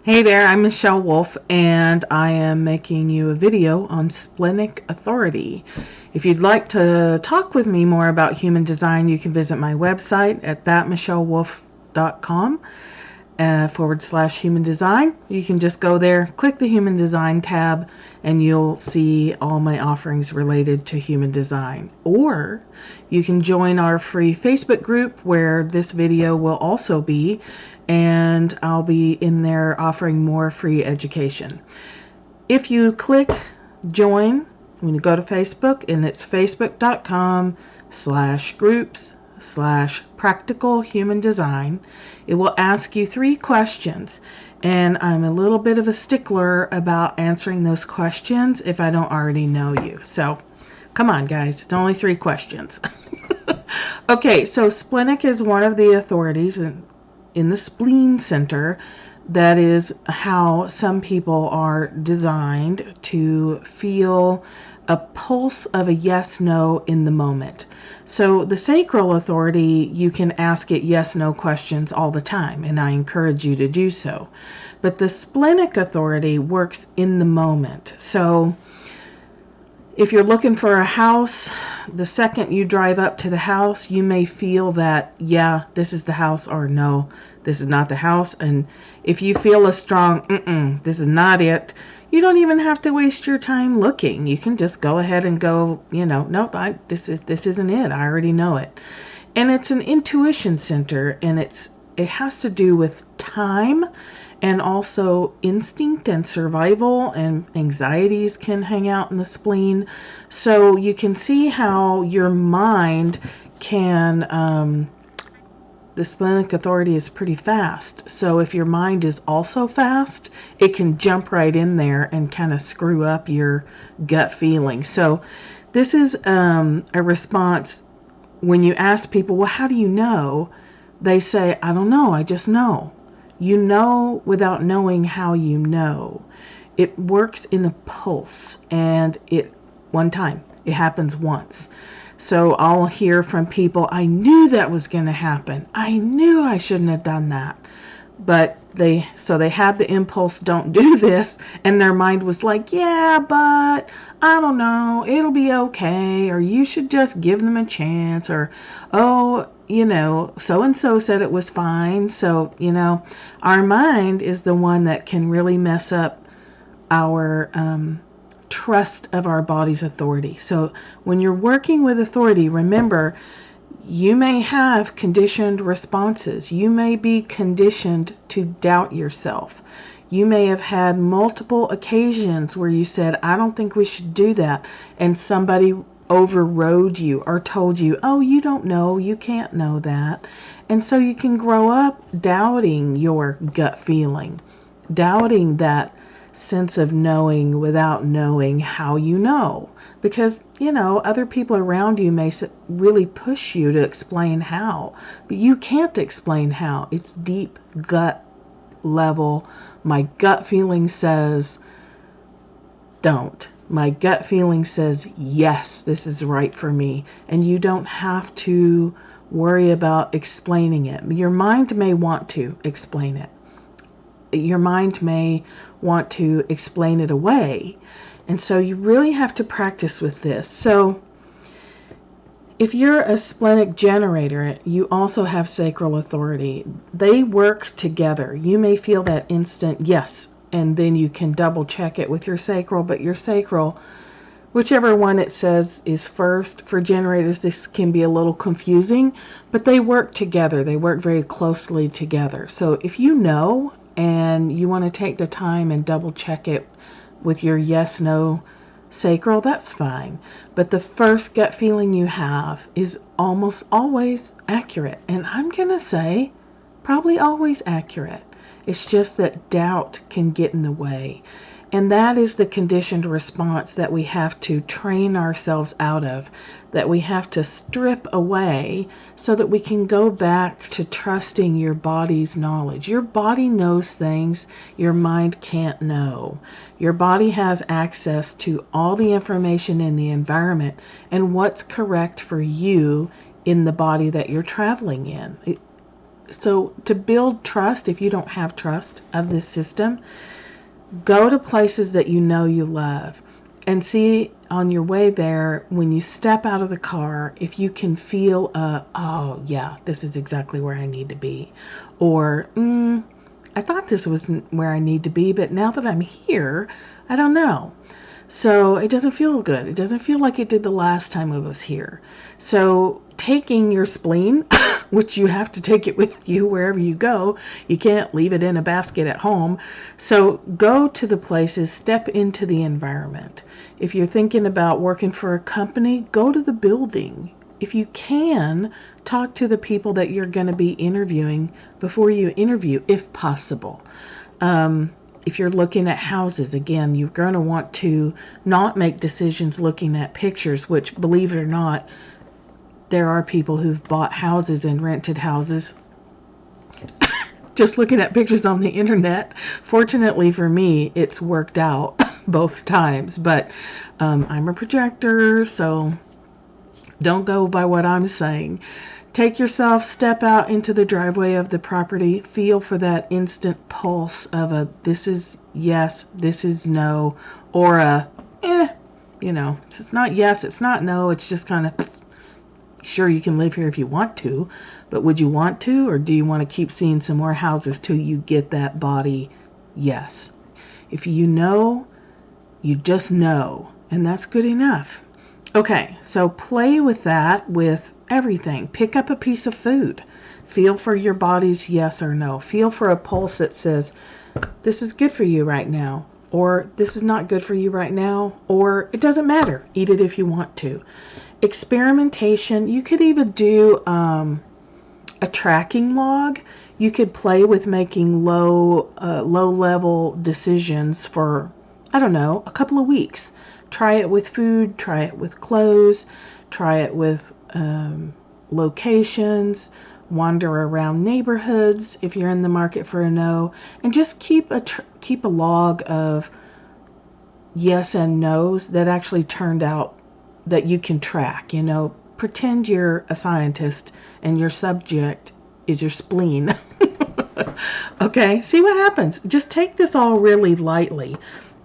Hey there, I'm Michelle Wolf, and I am making you a video on Splenic Authority. If you'd like to talk with me more about human design, you can visit my website at thatmichellewolf.com /human design. You can just go there, click the human design tab, and you'll see all my offerings related to human design. Or you can join our free Facebook group where this video will also be, and I'll be in there offering more free education. If you click join, when you go to Facebook, and it's facebook.com/groups/practical human design, it will ask you 3 questions, and I'm a little bit of a stickler about answering those questions if I don't already know you. So come on guys, it's only 3 questions. Okay, so splenic is one of the authorities in the spleen center. That is how some people are designed to feel a pulse of a yes-no in the moment. So the sacral authority, you can ask it yes-no questions all the time, and I encourage you to do so. But the splenic authority works in the moment. So if you're looking for a house, the second you drive up to the house, you may feel that, yeah, this is the house, or no, this is not the house. And if you feel a strong, this is not it, you don't even have to waste your time looking. You can just go ahead and go, nope, this isn't it. I already know it. And it's an intuition center, and it has to do with time, and also instinct and survival, and anxieties can hang out in the spleen. So you can see how your mind can, the splenic authority is pretty fast. So if your mind is also fast, it can jump right in there and kind of screw up your gut feeling. So this is a response when you ask people, well, how do you know? They say, I don't know, I just know. You know without knowing how you know. It works in a pulse, and it happens once. So I'll hear from people, I knew that was going to happen. I knew I shouldn't have done that. But they had the impulse, don't do this, and their mind was like, yeah, but I don't know, it'll be okay, or you should just give them a chance, or oh, so-and-so said it was fine. So, our mind is the one that can really mess up our trust of our body's authority. So when you're working with authority, remember, you may have conditioned responses. You may be conditioned to doubt yourself. You may have had multiple occasions where you said, I don't think we should do that, and somebody overrode you or told you, oh, you don't know, you can't know that. And so you can grow up doubting your gut feeling, doubting that sense of knowing without knowing how you know. Because, other people around you may really push you to explain how, but you can't explain how. It's deep gut level. My gut feeling says, don't. My gut feeling says, yes, this is right for me. And you don't have to worry about explaining it. Your mind may want to explain it. Your mind may want to explain it away. And so you really have to practice with this. So if you're a splenic generator, you also have sacral authority. They work together. You may feel that instant yes, and then you can double check it with your sacral, but your sacral, whichever one it says is first, for generators this can be a little confusing, but they work together. They work very closely together. So if you know and you want to take the time and double check it with your yes, no sacral, that's fine. But the first gut feeling you have is almost always accurate. And I'm going to say probably always accurate. It's just that doubt can get in the way. And that is the conditioned response that we have to train ourselves out of, that we have to strip away so that we can go back to trusting your body's knowledge. Your body knows things your mind can't know. Your body has access to all the information in the environment and what's correct for you in the body that you're traveling in. So to build trust, if you don't have trust of this system, go to places that you know you love and see on your way there, when you step out of the car, if you can feel, oh yeah, this is exactly where I need to be. Or, I thought this wasn't where I need to be, but now that I'm here, I don't know. So it doesn't feel good. It doesn't feel like it did the last time I was here. So taking your spleen, which you have to take it with you wherever you go. You can't leave it in a basket at home. So go to the places, step into the environment. If you're thinking about working for a company, go to the building. If you can, talk to the people that you're going to be interviewing before you interview, if possible. If you're looking at houses, again, you're going to want to not make decisions looking at pictures, which, believe it or not, there are people who've bought houses and rented houses just looking at pictures on the internet. Fortunately for me, it's worked out both times, but I'm a projector, so don't go by what I'm saying. Take yourself, step out into the driveway of the property, feel for that instant pulse of a this is yes, this is no, or a it's not yes, it's not no, it's just kind of, sure, you can live here if you want to, but would you want to, or do you want to keep seeing some more houses till you get that body yes? If you know, you just know, and that's good enough. Okay, so play with that with everything. Pick up a piece of food. Feel for your body's yes or no. Feel for a pulse that says, this is good for you right now, or this is not good for you right now, or it doesn't matter. Eat it if you want to. Experimentation, you could even do a tracking log. You could play with making low-level decisions for, I don't know, a couple of weeks. Try it with food, try it with clothes, try it with locations, wander around neighborhoods if you're in the market for a no, and just keep a log of yes and no's that actually turned out that you can track. Pretend you're a scientist and your subject is your spleen. Okay, see what happens. Just take this all really lightly.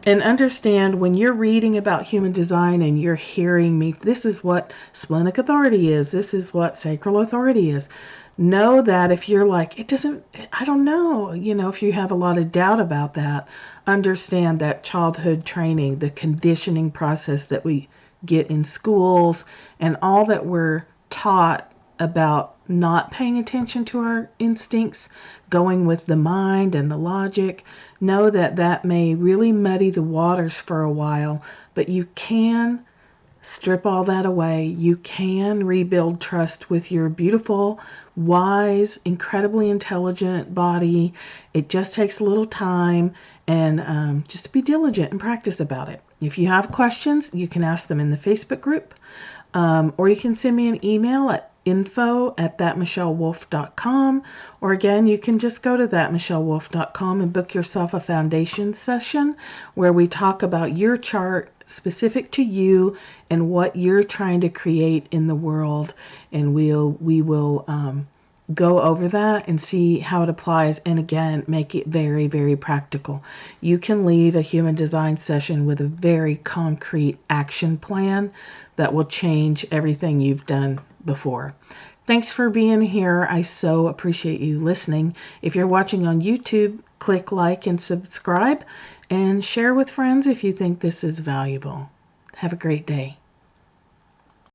And understand, when you're reading about human design and you're hearing me, this is what splenic authority is, this is what sacral authority is. Know that if you're like, I don't know, if you have a lot of doubt about that, understand that childhood training, the conditioning process that we get in schools, and all that we're taught about not paying attention to our instincts, going with the mind and the logic, know that may really muddy the waters for a while, but you can strip all that away. You can rebuild trust with your beautiful, wise, incredibly intelligent body. It just takes a little time, and just be diligent and practice about it. If you have questions, you can ask them in the Facebook group, or you can send me an email at info@thatmichellewolf.com, or again, you can just go to thatmichellewolf.com and book yourself a foundation session where we talk about your chart specific to you and what you're trying to create in the world, and we will go over that and see how it applies, and again, make it very, very practical. You can leave a human design session with a very concrete action plan that will change everything you've done before. Thanks for being here. I so appreciate you listening. If you're watching on YouTube, click like and subscribe, and share with friends if you think this is valuable. Have a great day.